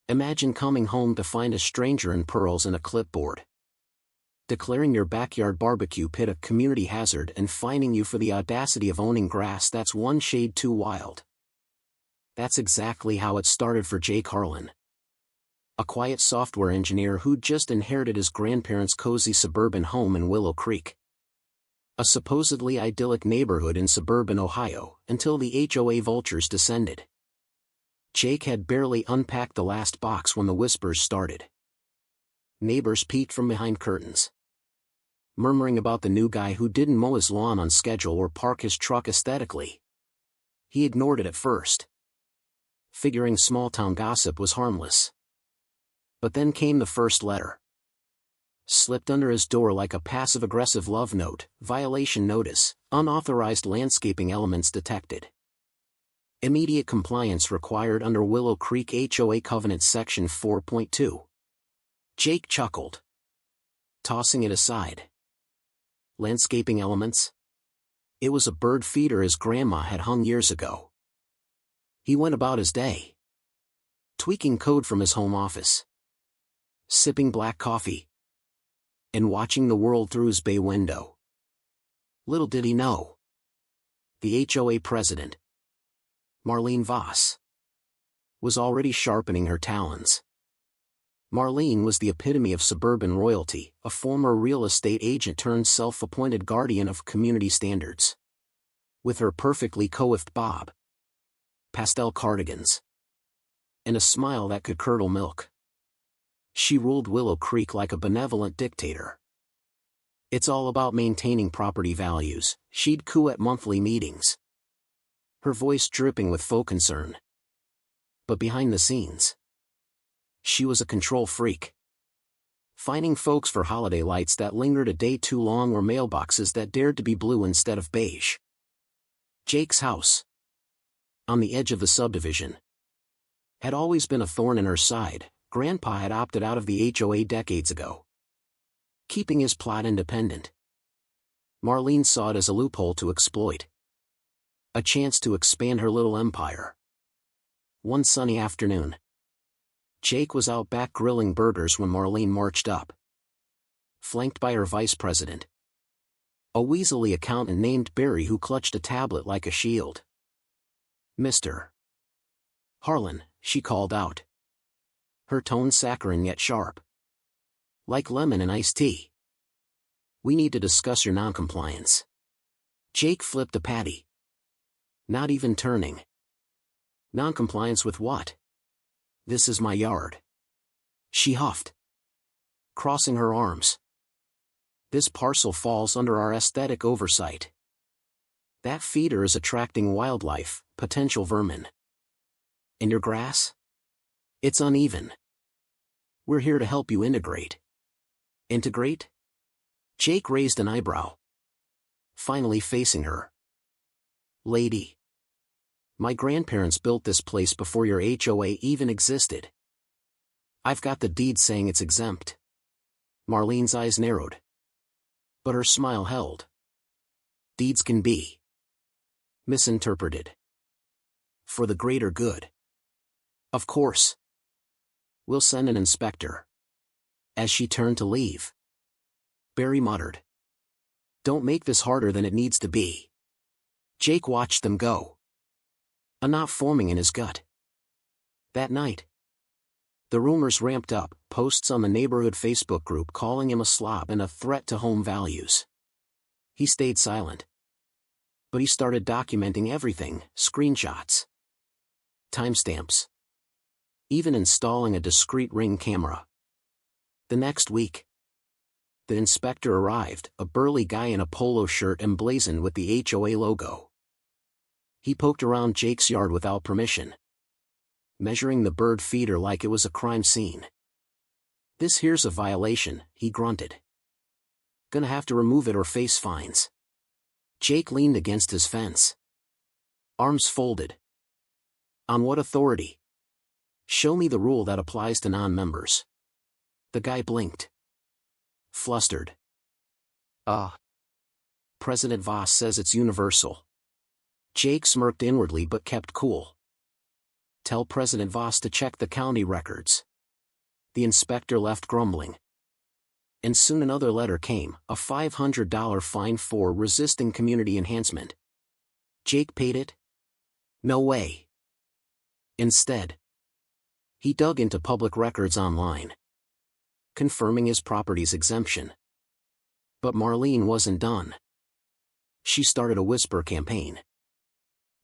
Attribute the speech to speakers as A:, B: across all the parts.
A: Imagine coming home to find a stranger in pearls and a clipboard. Declaring your backyard barbecue pit a community hazard and fining you for the audacity of owning grass that's one shade too wild. That's exactly how it started for Jake Harlan. A quiet software engineer who'd just inherited his grandparents' cozy suburban home in Willow Creek. A supposedly idyllic neighborhood in suburban Ohio, until the HOA vultures descended. Jake had barely unpacked the last box when the whispers started. Neighbors peeked from behind curtains, murmuring about the new guy who didn't mow his lawn on schedule or park his truck aesthetically. He ignored it at first, figuring small-town gossip was harmless. But then came the first letter. Slipped under his door like a passive-aggressive love note: violation notice, unauthorized landscaping elements detected. Immediate compliance required under Willow Creek HOA Covenant Section 4.2. Jake chuckled, tossing it aside. Landscaping elements? It was a bird feeder his grandma had hung years ago. He went about his day, tweaking code from his home office, sipping black coffee, and watching the world through his bay window. Little did he know, the HOA president, Marlene Voss, was already sharpening her talons. Marlene was the epitome of suburban royalty, a former real estate agent turned self-appointed guardian of community standards. With her perfectly coiffed bob, pastel cardigans, and a smile that could curdle milk, she ruled Willow Creek like a benevolent dictator. It's all about maintaining property values, she'd coo at monthly meetings, her voice dripping with faux concern. But behind the scenes, she was a control freak. Fining folks for holiday lights that lingered a day too long or mailboxes that dared to be blue instead of beige. Jake's house, on the edge of the subdivision, had always been a thorn in her side. Grandpa had opted out of the HOA decades ago, keeping his plot independent. Marlene saw it as a loophole to exploit, a chance to expand her little empire. One sunny afternoon, Jake was out back grilling burgers when Marlene marched up, flanked by her vice president, a weaselly accountant named Barry who clutched a tablet like a shield. "Mr. Harlan," she called out, her tone saccharine yet sharp, like lemon and iced tea. "We need to discuss your noncompliance." Jake flipped a patty, not even turning. "Noncompliance with what? This is my yard," she huffed, crossing her arms. "This parcel falls under our aesthetic oversight. That feeder is attracting wildlife, potential vermin. And your grass? It's uneven. We're here to help you integrate." "Integrate?" Jake raised an eyebrow, finally facing her. "Lady, my grandparents built this place before your HOA even existed. I've got the deed saying it's exempt." Marlene's eyes narrowed, but her smile held. "Deeds can be misinterpreted for the greater good. Of course. We'll send an inspector." As she turned to leave, Barry muttered, "Don't make this harder than it needs to be." Jake watched them go, a knot forming in his gut. That night, the rumors ramped up, posts on the neighborhood Facebook group calling him a slob and a threat to home values. He stayed silent, but he started documenting everything: screenshots, timestamps, even installing a discreet Ring camera. The next week, the inspector arrived, a burly guy in a polo shirt emblazoned with the HOA logo. He poked around Jake's yard without permission, measuring the bird feeder like it was a crime scene. "This here's a violation," he grunted. "Gonna have to remove it or face fines." Jake leaned against his fence, arms folded. "On what authority? Show me the rule that applies to non-members." The guy blinked, flustered. President Voss says it's universal." Jake smirked inwardly but kept cool. Tell President Voss to check the county records. The inspector left grumbling. And soon another letter came, a $500 fine for resisting community enhancement. Jake paid it? No way. Instead, he dug into public records online, confirming his property's exemption. But Marlene wasn't done. She started a whisper campaign,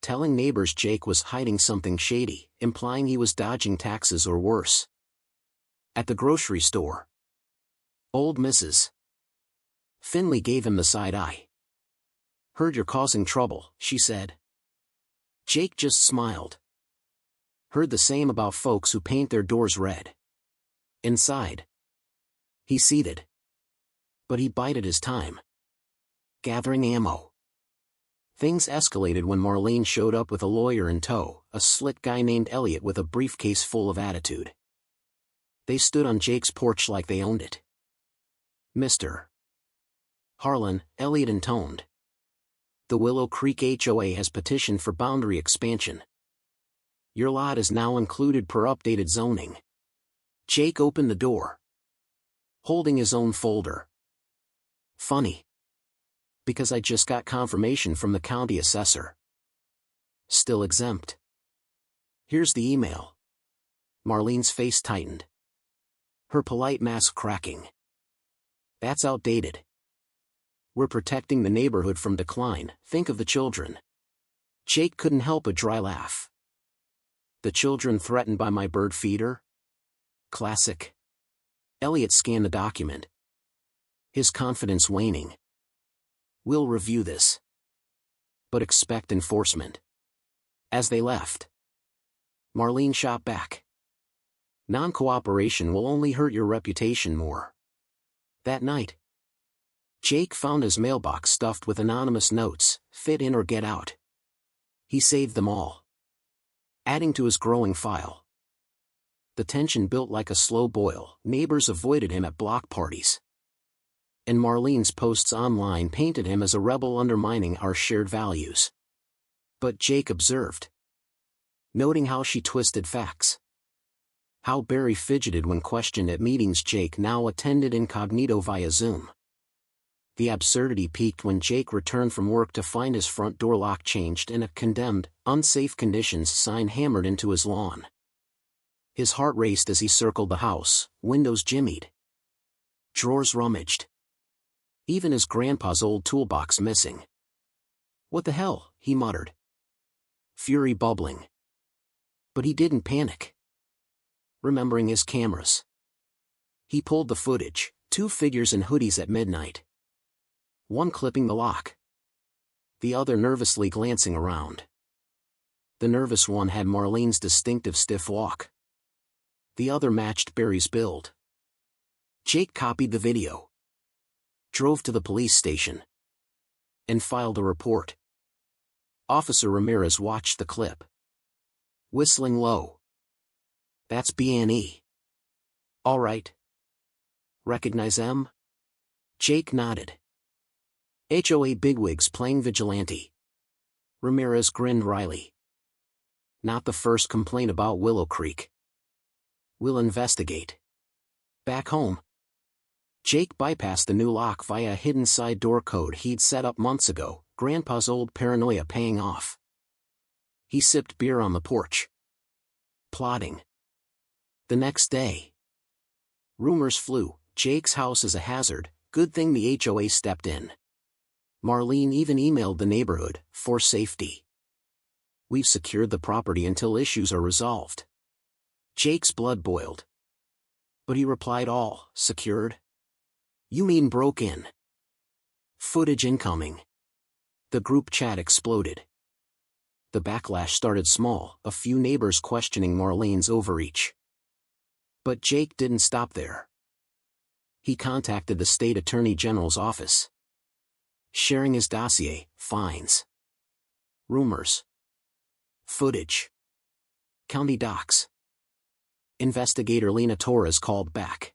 A: telling neighbors Jake was hiding something shady, implying he was dodging taxes or worse. At the grocery store, old Mrs. Finley gave him the side eye. Heard you're causing trouble, she said. Jake just smiled. Heard the same about folks who paint their doors red. Inside, he seethed. But he bided his time, gathering ammo. Things escalated when Marlene showed up with a lawyer in tow, a slick guy named Elliot with a briefcase full of attitude. They stood on Jake's porch like they owned it. Mr. Harlan, Elliot intoned. The Willow Creek HOA has petitioned for boundary expansion. Your lot is now included per updated zoning. Jake opened the door, holding his own folder. Funny, because I just got confirmation from the county assessor. Still exempt. Here's the email. Marlene's face tightened, her polite mask cracking. That's outdated. We're protecting the neighborhood from decline, think of the children. Jake couldn't help a dry laugh. The children threatened by my bird feeder? Classic. Elliot scanned the document, his confidence waning. We'll review this, but expect enforcement. As they left, Marlene shot back. Non-cooperation will only hurt your reputation more. That night, Jake found his mailbox stuffed with anonymous notes, fit in or get out. He saved them all, adding to his growing file. The tension built like a slow boil. Neighbors avoided him at block parties, and Marlene's posts online painted him as a rebel undermining our shared values. But Jake observed, noting how she twisted facts. How Barry fidgeted when questioned at meetings Jake now attended incognito via Zoom. The absurdity peaked when Jake returned from work to find his front door lock changed and a condemned, unsafe conditions sign hammered into his lawn. His heart raced as he circled the house, windows jimmied, drawers rummaged. Even his grandpa's old toolbox missing. What the hell, he muttered, fury bubbling. But he didn't panic. Remembering his cameras, he pulled the footage, 2 figures in hoodies at midnight. One clipping the lock, the other nervously glancing around. The nervous one had Marlene's distinctive stiff walk. The other matched Barry's build. Jake copied the video, drove to the police station, and filed a report. Officer Ramirez watched the clip, whistling low. That's B&E. All right. Recognize them? Jake nodded. HOA bigwigs playing vigilante. Ramirez grinned wryly. Not the first complaint about Willow Creek. We'll investigate. Back home, Jake bypassed the new lock via a hidden side door code he'd set up months ago, Grandpa's old paranoia paying off. He sipped beer on the porch, plotting. The next day, rumors flew. Jake's house is a hazard, good thing the HOA stepped in. Marlene even emailed the neighborhood, for safety. We've secured the property until issues are resolved. Jake's blood boiled. But he replied, all secured? You mean broke in? Footage incoming. The group chat exploded. The backlash started small, a few neighbors questioning Marlene's overreach. But Jake didn't stop there. He contacted the state attorney general's office, sharing his dossier, fines, rumors, footage, county docs. Investigator Lena Torres called back.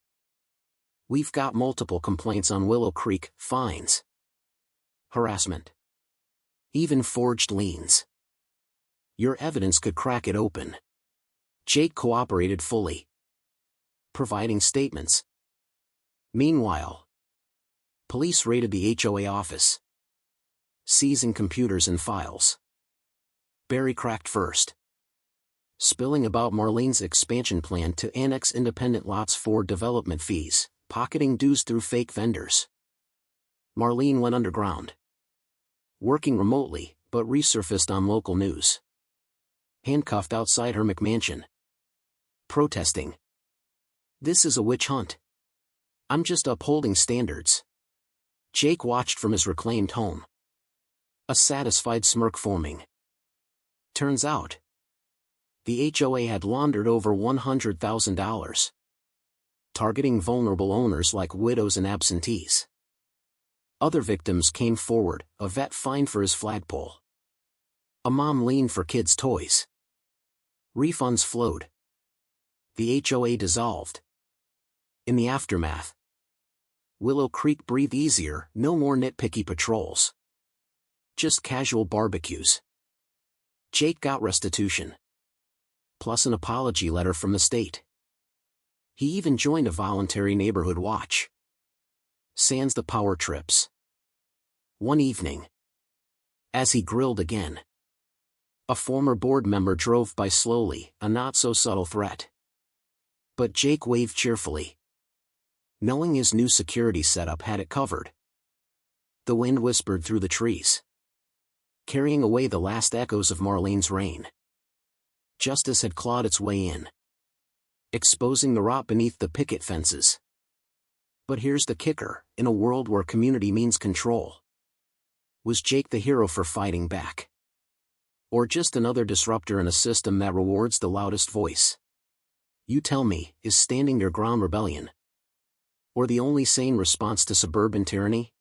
A: We've got multiple complaints on Willow Creek, fines, harassment, even forged liens. Your evidence could crack it open. Jake cooperated fully, providing statements. Meanwhile, police raided the HOA office, seizing computers and files. Barry cracked first, spilling about Marlene's expansion plan to annex independent lots for development fees, pocketing dues through fake vendors. Marlene went underground, working remotely, but resurfaced on local news. Handcuffed outside her McMansion, protesting. "This is a witch hunt. I'm just upholding standards." Jake watched from his reclaimed home, a satisfied smirk forming. Turns out, the HOA had laundered over $100,000, targeting vulnerable owners like widows and absentees. Other victims came forward, a vet fined for his flagpole, a mom leaned for kids' toys. Refunds flowed. The HOA dissolved. In the aftermath, Willow Creek breathed easier, no more nitpicky patrols. Just casual barbecues. Jake got restitution, plus an apology letter from the state. He even joined a voluntary neighborhood watch. Sans the power trips. One evening, as he grilled again, a former board member drove by slowly, a not-so-subtle threat. But Jake waved cheerfully, knowing his new security setup had it covered. The wind whispered through the trees, carrying away the last echoes of Marlene's reign. Justice had clawed its way in, exposing the rot beneath the picket fences. But here's the kicker, in a world where community means control, was Jake the hero for fighting back? Or just another disruptor in a system that rewards the loudest voice? You tell me, is standing your ground rebellion, or the only sane response to suburban tyranny?